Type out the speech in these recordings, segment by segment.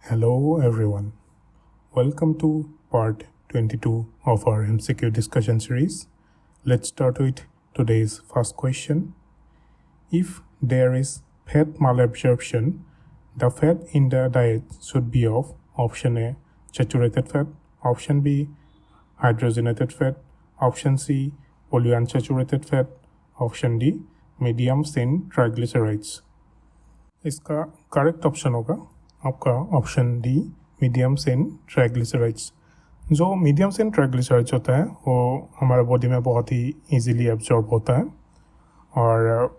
Hello everyone. Welcome to part 22 of our MCQ discussion series. Let's start with today's first question. If there is fat malabsorption, the fat in the diet should be of option A, saturated fat, option B, hydrogenated fat, option C, polyunsaturated fat, option D, medium chain triglycerides. इसका correct option होगा आपका option D, medium chain triglycerides. जो medium chain triglycerides होता है वो हमारे body में बहुत ही इजीली एब्जॉर्ब होता है, और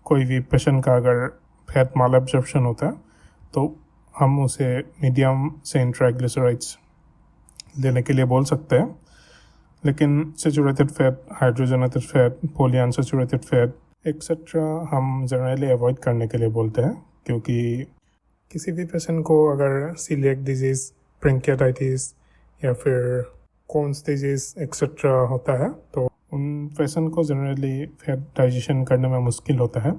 कोई भी पेशेंट का अगर फैट माल एब्जॉर्प्शन होता है तो हम उसे मीडियम चेन ट्राइग्लिसराइड्स लेने के लिए बोल सकते हैं। लेकिन saturated fat, hydrogenated fat, polyunsaturated fat etcetera हम जनरली अवॉइड करने के लिए बोलते हैं, क्योंकि किसी भी पेशेंट को अगर सीलिएक डिजीज़, पैंक्रियाटाइटिस या फिर कोन्स डिजीज़ एक्सेट्रा होता है तो उन पेशेंट को जनरली फैट डाइजेशन करने में मुश्किल होता है।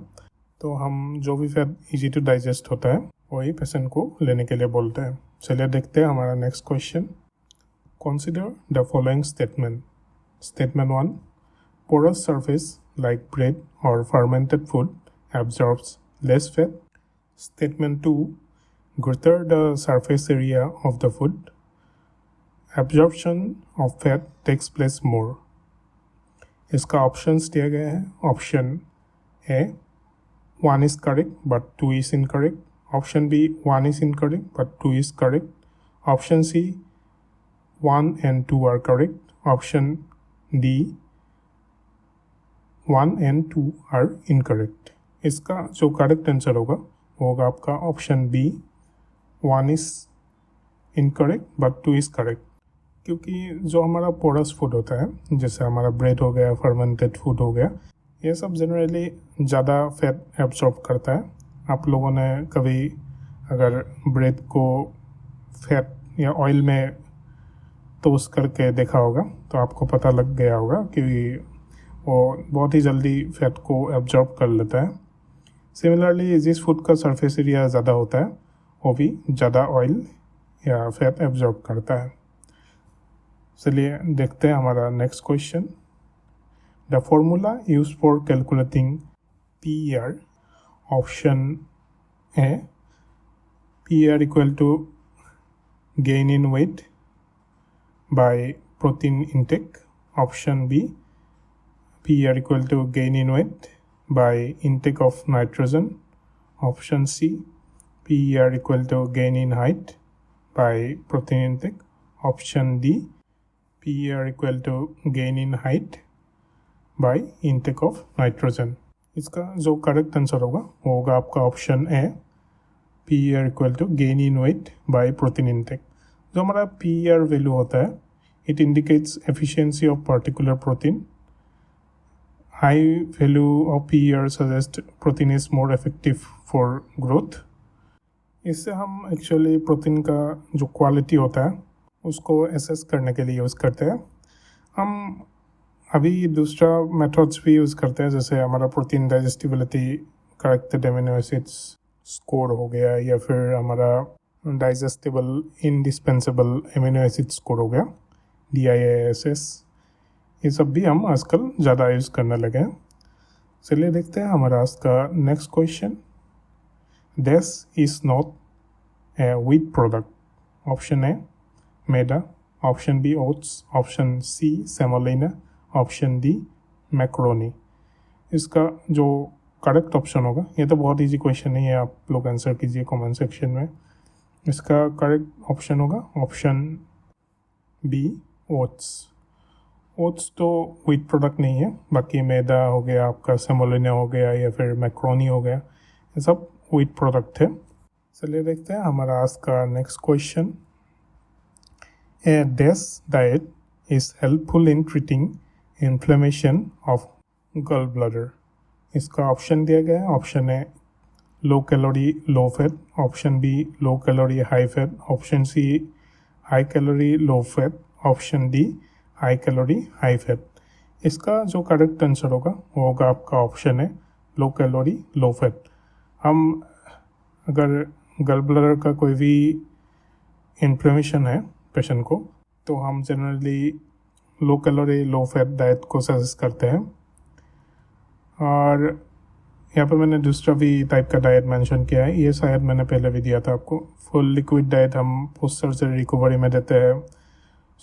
तो हम जो भी फैट इजी टू डाइजेस्ट होता है वही पेशेंट को लेने के लिए बोलते हैं। चलिए देखते हैं हमारा next question. Consider the following statement. Statement 1, porous surface like bread or fermented food absorbs less fat. Statement 2, greater the surface area of the food, absorption of fat takes place more. इसका options दिया गया है। Option A 1 is correct but 2 is incorrect. Option B 1 is incorrect but 2 is correct. Option C 1 and 2 are correct. Option D 1 and 2 are incorrect. इसका जो correct answer होगा वो होगा आपका option B, 1 is incorrect but 2 is correct। क्योंकि जो हमारा porous food होता है, जैसे हमारा ब्रेड हो गया, फर्मेंटेड फूड हो गया, ये सब जनरली ज़्यादा फैट एब्सॉर्ब करता है। आप लोगों ने कभी अगर ब्रेड को फैट या ऑयल में टोस्ट करके देखा होगा तो आपको पता लग गया होगा कि वो बहुत ही जल्दी फैट को एब्जॉर्ब कर लेता है। सिमिलरली जिस फूड का सरफेस एरिया ज़्यादा होता है वो भी ज़्यादा ऑयल या फैट एब्जॉर्ब करता है। चलिए देखते हैं हमारा next question. The formula use for calculating PER। Option A, PER equal to gain in weight by protein intake. Option B, PER equal to gain in weight by intake of nitrogen. Option C, PER equal to gain in height by protein intake. Option D, PER equal to gain in height by intake of nitrogen. इसका जो correct answer होगा वो होगा आपका option A, PER equal to gain in weight by protein intake। जो हमारा PER value होता है, it indicates efficiency of particular protein. High value of PER suggests protein is more effective for growth. इससे हम एक्चुअली प्रोटीन का जो quality होता है उसको एसेस करने के लिए यूज़ करते हैं। हम अभी दूसरा मेथड्स भी यूज़ करते हैं, जैसे हमारा protein digestibility corrected amino acids score हो गया, या फिर हमारा digestible indispensable amino acid score हो गया, DIASS। ये सब भी हम आजकल ज़्यादा यूज़ करने लगे हैं। चलिए देखते हैं हमारा आज का next question. This is not a wheat product. Option A maida, option B oats, option C semolina, option D macaroni. इसका जो करेक्ट ऑप्शन होगा, ये तो बहुत इजी क्वेश्चन नहीं है, आप लोग आंसर कीजिए कमेंट सेक्शन में। इसका करेक्ट ऑप्शन होगा ऑप्शन बी ओट्स। ओट्स तो व्हीट प्रोडक्ट नहीं है, बाकी मैदा हो गया आपका, सेमोलिना हो गया, या फिर मैक्रोनी हो गया, ये सब व्हीट प्रोडक्ट है। चलिए देखते हैं हमारा आज का नेक्स्ट क्वेश्चन। ए डेस diet is helpful in treating inflammation of gall bladder. इसका ऑप्शन दिया गया है। Option A low calorie low fat, option B low calorie high fat, option C high calorie low fat, option D high calorie high fat. इसका जो correct answer होगा वो होगा आपका ऑप्शन है लो कैलोरी लो फैट। हम अगर गल ब्लडर का कोई भी इन्फ्लेमेशन है पेशेंट को, तो हम जनरली लो कैलोरी लो फैट डाइट को सजेस्ट करते हैं। और यहाँ पे मैंने दूसरा भी टाइप का डाइट मेंशन किया है, ये शायद मैंने पहले भी दिया था आपको। फुल लिक्विड डाइट हम पोस्ट सर्जरी रिकवरी में देते हैं।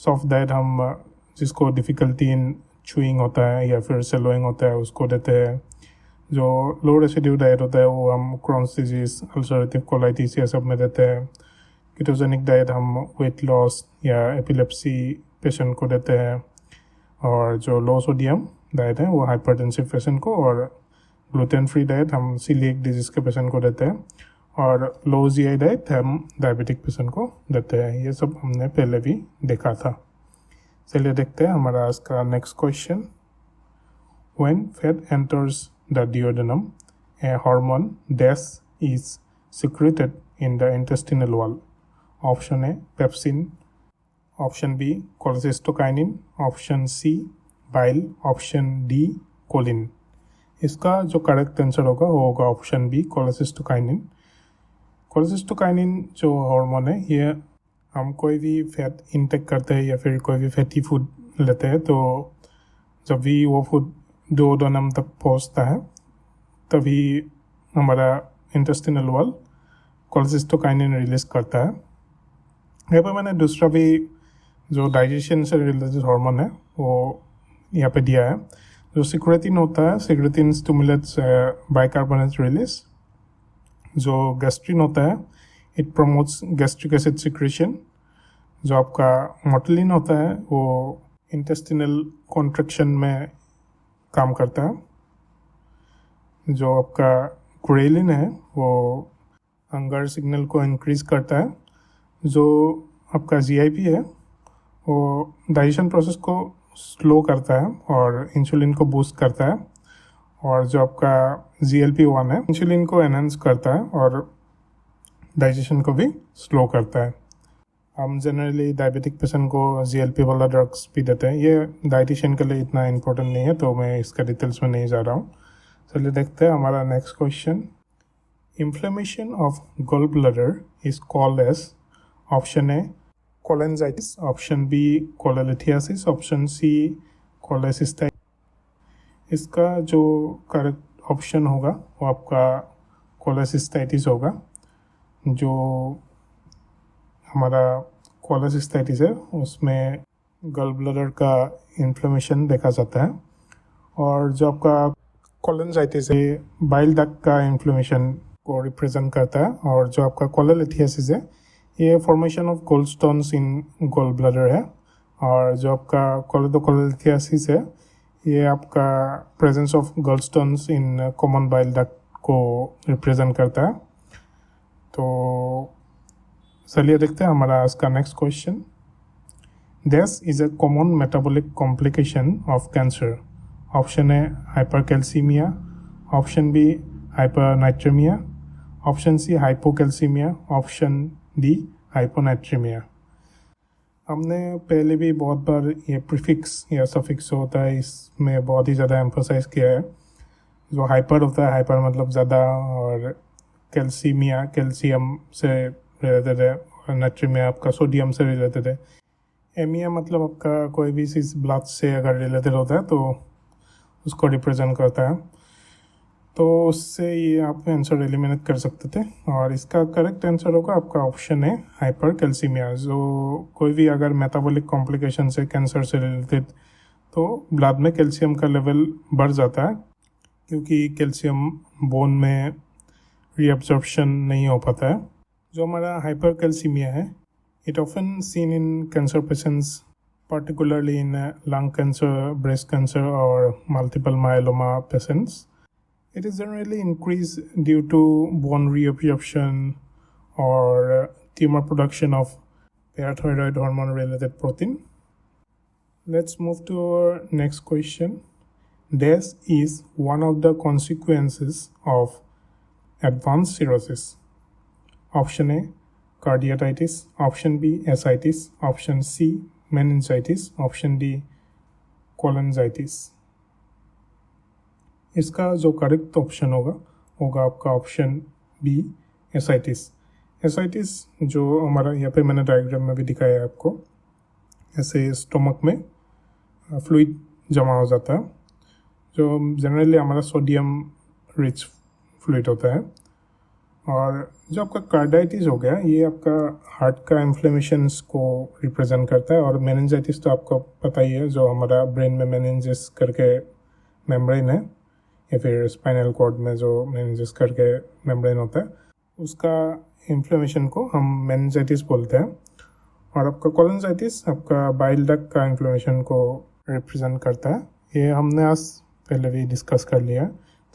सॉफ्ट डाइट हम जिसको डिफ़िकल्टी इन चूइंग होता है या फिर सेलोइंग होता है उसको देते हैं। जो लो रेसिड्यू डाइट होता है वो हम क्रॉन्स डिजीज, अल्सरेटिव कोलाइटिस ये सब में देते हैं। कीटोजेनिक डाइट हम वेट लॉस या एपिलेप्सी पेशेंट को देते हैं। और जो लो सोडियम डाइट है वो हाइपरटेंसिव पेशेंट को, और ग्लूटेन फ्री डाइट हम सीलिएक डिजीज़ के पेशेंट को देते हैं। और लो जीआई डाइट हम डायबिटिक पेशेंट को देते हैं। ये सब हमने पहले भी देखा था। चलिए देखते हैं हमारा आज का next question. When fat enters the duodenum, a hormone dash is secreted in the intestinal wall. Option A pepsin, option B cholecystokinin, option C bile, option D choline. इसका जो करेक्ट आंसर होगा वो होगा ऑप्शन बी cholecystokinin। cholecystokinin जो hormone है ये हम कोई भी फैट इंटेक करते हैं या फिर कोई भी फैटी फूड लेते हैं, तो जब भी वो फूड डुओडेनम तक पहुंचता है तभी हमारा इंटेस्टिनल वॉल cholecystokinin रिलीज करता है। यहाँ पे मैंने दूसरा भी जो डाइजेशन से रिलेटेड हार्मोन है वो यहाँ पे दिया है। जो सिक्रेटिन होता है, सिक्रेटिन स्टिमुलेट्स बाइकार्बोनेट रिलीज। जो गैस्ट्रिन होता है it promotes gastric acid secretion. जो आपका मोटिलिन होता है वो इंटेस्टिनल कॉन्ट्रैक्शन में काम करता है। जो आपका ग्रेलिन है वो हंगर सिग्नल को इंक्रीज करता है। जो आपका जीआईपी है वो डाइजेशन प्रोसेस को स्लो करता है और इंसुलिन को बूस्ट करता है। और जो आपका GLP-1 है इंसुलिन को एनहांस करता है और डाइजेशन को भी स्लो करता है। हम जनरली डायबिटिक पेशेंट को GLP वाला ड्रग्स भी देते हैं। ये डाइटिशियन के लिए इतना इम्पोर्टेंट नहीं है तो मैं इसका डिटेल्स में नहीं जा रहा हूँ। चलिए देखते हैं हमारा next question. Inflammation of gall bladder is called as option A cholangitis, option B cholelithiasis, option C cholecystitis. इसका जो करेक्ट ऑप्शन होगा वो आपका कोलेसिस्टाइटिस होगा। जो हमारा कोलेसिस्टाइटिस है उसमें गॉल ब्लैडर का इन्फ्लेमेशन देखा जाता है। और जो आपका कोलेंजाइटिस है बाइल डक्ट का इन्फ्लेमेशन को रिप्रेजेंट करता है। और जो आपका कोलेलिथियासिस है ये formation of gallstones in gall bladder है। और जो आपका कोलेलिथियासिस है ये आपका presence of gallstones in common bile duct को रिप्रेजेंट करता है। तो चलिए देखते हैं हमारा आज का next question. This is a common metabolic complication of cancer. Option A hypercalcaemia, option B hypernatraemia, option C hypocalcaemia, option D हाइपोनाइट्रेमिया। हमने पहले भी बहुत बार ये प्रीफिक्स या सफिक्स होता है इसमें बहुत ही ज़्यादा एम्फोसाइज किया है। जो हाइपर होता है, हाइपर मतलब ज़्यादा, और कैल्सीमिया कैल्शियम से रिलेटेड है, और नाइट्रेमिया आपका सोडियम से रिलेटेड है। एमिया मतलब आपका कोई भी चीज़ ब्लड से अगर रिलेटेड होता है तो उसको रिप्रेजेंट करता है। तो उससे ये आप आंसर एलिमिनेट कर सकते थे। और इसका करेक्ट आंसर होगा आपका ऑप्शन है हाइपर कैल्सीमिया। जो कोई भी अगर मेटाबॉलिक कॉम्प्लिकेशन से कैंसर से रिलेटेड तो ब्लड में कैल्शियम का लेवल बढ़ जाता है, क्योंकि कैल्शियम बोन में रीअब्जॉर्प्शन नहीं हो पाता है। जो हमारा हाइपर कैल्सीमिया है it often seen in cancer patients, particularly in lung cancer, breast cancer, or multiple myeloma patients. It is generally increased due to bone reabsorption or tumor production of parathyroid hormone related protein. Let's move to our next question. This is one of the consequences of advanced cirrhosis. Option A cardiacitis, option B ascites, option C meningitis, option D cholangitis. इसका जो correct option होगा आपका option B ascites. Ascites जो हमारा यहाँ पे मैंने diagram में भी दिखाया है आपको, ऐसे स्टोमक में फ्लूइड जमा हो जाता है जो जनरली हमारा सोडियम रिच फ्लूइड होता है। और जो आपका कार्डाइटिस हो गया, ये आपका हार्ट का इन्फ्लेमेशंस को रिप्रेजेंट करता है। और मेनिंजाइटिस तो आपको पता ही है, जो हमारा ब्रेन में मेनिंजिस करके मेम्ब्रेन है, या फिर स्पाइनल कॉर्ड में जो मेनिंजिस करके मेम्ब्रेन होता है, उसका इन्फ्लेमेशन को हम मेनिंजाइटिस बोलते हैं। और आपका कोलिनजाइटिस आपका बाइल डक्ट का इन्फ्लेमेशन को रिप्रेजेंट करता है। ये हमने आज पहले भी डिस्कस कर लिया,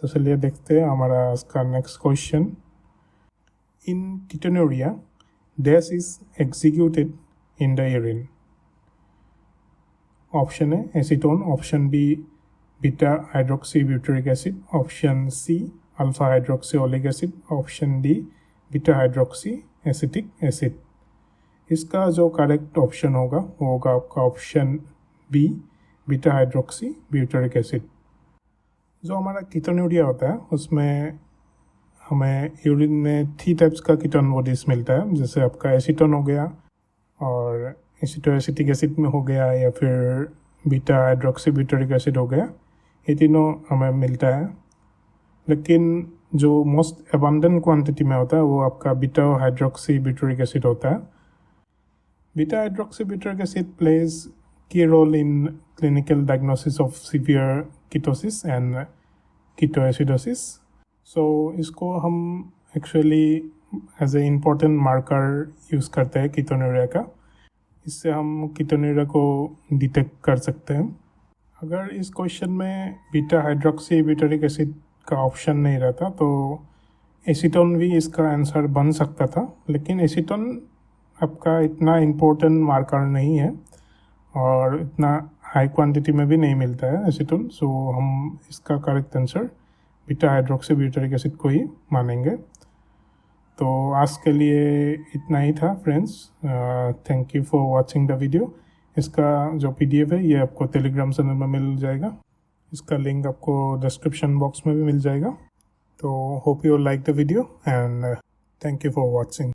तो चलिए देखते हैं हमारा इसका next question. In ketonuria dash is executed in the urine. Option है acetone, option B beta hydroxy butyric acid, option C alpha hydroxy oleic acid, option D beta hydroxy acetic acid. इसका जो करेक्ट ऑप्शन होगा वो होगा आपका option B beta hydroxy butyric acid. जो हमारा कीटोनुरिया होता है उसमें हमें यूरिन में 3 टाइप्स का कीटोन बॉडीज मिलता है, जैसे आपका एसीटोन हो गया और एसिटोएसिटिक एसिड में हो गया, या फिर बीटा हाइड्रोक्सी ब्यूटेरिक एसिड हो गया। ये तीनों हमें मिलता है, लेकिन जो मोस्ट एबंडेंट क्वांटिटी में होता है वो आपका बीटा हाइड्रोक्सी ब्यूटेरिक एसिड होता है। Beta hydroxy butyric acid plays key role in clinical diagnosis of severe ketosis and ketoacidosis. So इसको हम actually as a important marker use करते हैं कीटोनुरिया का। इससे हम कीटोनुरिया को डिटेक्ट कर सकते हैं। अगर इस क्वेश्चन में बीटा हाइड्रोक्सी ब्यूटेरिक एसिड का ऑप्शन नहीं रहता तो एसीटोन भी इसका आंसर बन सकता था, लेकिन एसीटोन आपका इतना इम्पोर्टेंट मार्कर नहीं है और इतना हाई क्वांटिटी में भी नहीं मिलता है एसीटोन। सो हम इसका correct answer beta hydroxy butyric acid को ही मानेंगे। तो आज के लिए इतना ही था friends. Thank you for watching the video. इसका जो PDF है ये आपको टेलीग्राम चैनल में मिल जाएगा, इसका लिंक आपको डिस्क्रिप्शन बॉक्स में भी मिल जाएगा। तो hope you like the video and thank you for watching.